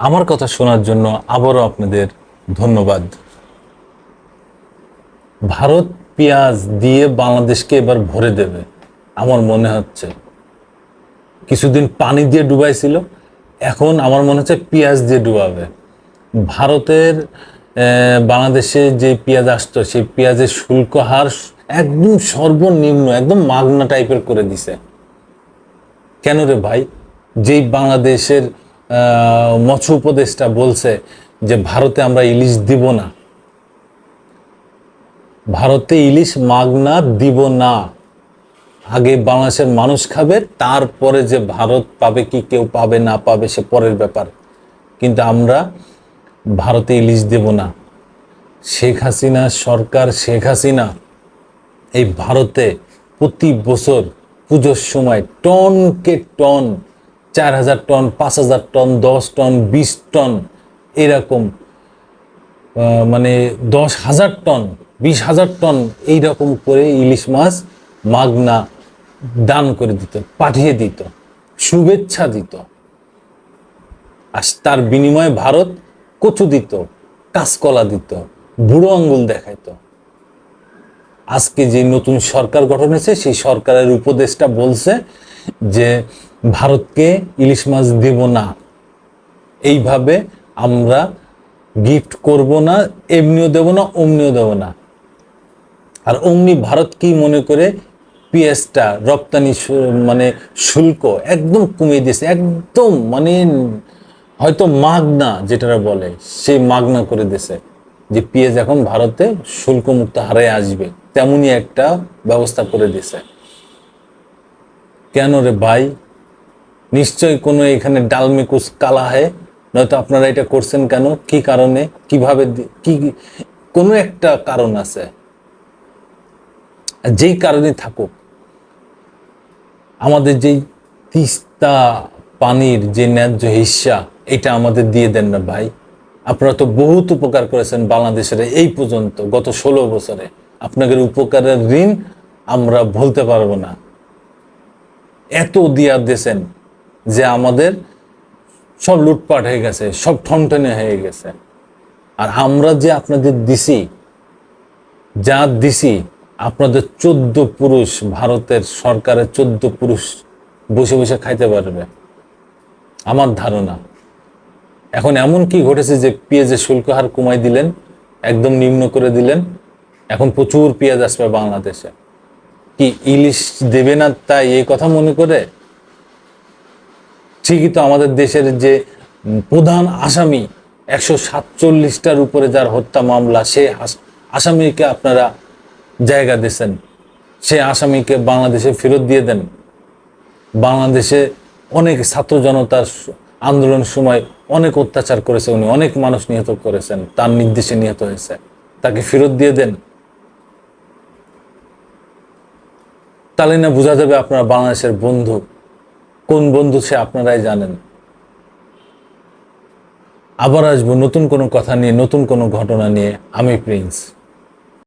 আমার কথা শোনার জন্য আবারও আপনাদের ধন্যবাদ। ভারত পেঁয়াজ দিয়ে বাংলাদেশকে এবার ভরে দেবে আমার মনে হচ্ছে। কিছুদিন পানি দিয়ে ডুবাইছিল, এখন আমার মনে হচ্ছে পেঁয়াজ দিয়ে ডুবাবে। ভারতের বাংলাদেশে যে পেঁয়াজ আসতো সেই পেঁয়াজের শুল্ক হার একদম সর্বনিম্ন, একদম মাগনা টাইপের করে দিছে। কেন রে ভাই? যেই বাংলাদেশের মৎস্য উপদেষ্টা বলছে যে ভারতে আমরা ইলিশ দিব না, ভারতে ইলিশ মাগনা দিব না, আগে বাংলাদেশের মানুষ খাবে, তারপরে যে ভারত পাবে কি কেউ পাবে না পাবে সে পরের ব্যাপার, কিন্তু আমরা ভারতে ইলিশ দেব না। শেখ হাসিনা সরকার, শেখ হাসিনা এই ভারতে প্রতি বছর পুজোর সময় টনকে ton, 4000 ton, 5000 ton, 10 ton, 20 ton, এরকম মানে 10,000 টন, 20,000 টন এইরকম করে ইলিশ মাছ মাগনা দান করে দিত, পাঠিয়ে দিত, শুভেচ্ছা দিত। আর তার বিনিময়ে ভারত কচু দিত, কাঁচকলা দিত, বুড়ো আঙ্গুল দেখাইতো। আজকে যে নতুন সরকার গঠন হয়েছে সেই সরকারের উপদেষ্টা বলছে যে ভারতকে ইলিশ মাছ দেব না, এইভাবে আমরা গিফট করব না, এমনিও দেব না, অমনিও দেব না। আর অমনি ভারত কি মনে করে পেঁয়াজটা রপ্তানি মানে শুল্ক একদম কমিয়ে দিয়েছে, একদম মানে হয়তো মাগনা যেটা বলে সেই মাগনা করে দিয়েছে, যে পেঁয়াজ এখন ভারতে শুল্ক মুক্ত হারে আসবে, তেমনই একটা ব্যবস্থা করে দিয়েছে। কেন রে ভাই? নিশ্চয়ই কোনো এখানে ডালমে কুছ কালা হয়, নয়তো আপনারা এটা করছেন কেন? কি কারণে, কিভাবে, কি কোনো একটা কারণ আছে। যেই কারণে থাকুক, আমাদের যেই তিস্তা পানির যে ন্যায্য হিস্সা এটা আমাদের দিয়ে দেন না ভাই। আপনারা তো বহুত উপকার করেছেন বাংলাদেশের এই পর্যন্ত, গত 16 বছরে আপনাদের উপকারের ঋণ আমরা ভুলতে পারবো না। এত দিয়া দিয়েছেন যে আমাদের সব লুটপাট হয়ে গেছে, সব ঠনঠনে হয়ে গেছে। আর আমরা যে আপনাদের দিছি, যা দিছি, আপনাদের 14 পুরুষ, ভারতের সরকারের 14 পুরুষ বসে বসে খাইতে পারবে আমার ধারণা। এখন এমন কি ঘটেছে যে পেঁয়াজের শুল্ক হার কমাই দিলেন, একদম নিম্ন করে দিলেন, এখন প্রচুর পেঁয়াজ আসবে বাংলাদেশে। কি ইলিশ দেবে না তাই এই কথা মনে করে? ঠিকই তো আমাদের দেশের যে প্রধান আসামি 147টার উপরে যার হত্যা মামলা, সে আসামিকে আপনারা জায়গা দিয়েছেন, সে আসামিকে বাংলাদেশে ফেরত দিয়ে দেন। বাংলাদেশে অনেক ছাত্র জনতার আন্দোলনের সময় অনেক অত্যাচার করেছে উনি, অনেক মানুষ নিহত করেছেন, তার নির্দেশে নিহত হয়েছে, তাকে ফেরত দিয়ে দেন। তাহলে না বোঝা যাবে আপনারা বাংলাদেশের বন্ধু। কোন বন্ধু সে আপনারাই জানেন। আবার আসবো নতুন কোনো কথা নিয়ে, নতুন কোনো ঘটনা নিয়ে। আমি প্রিন্স।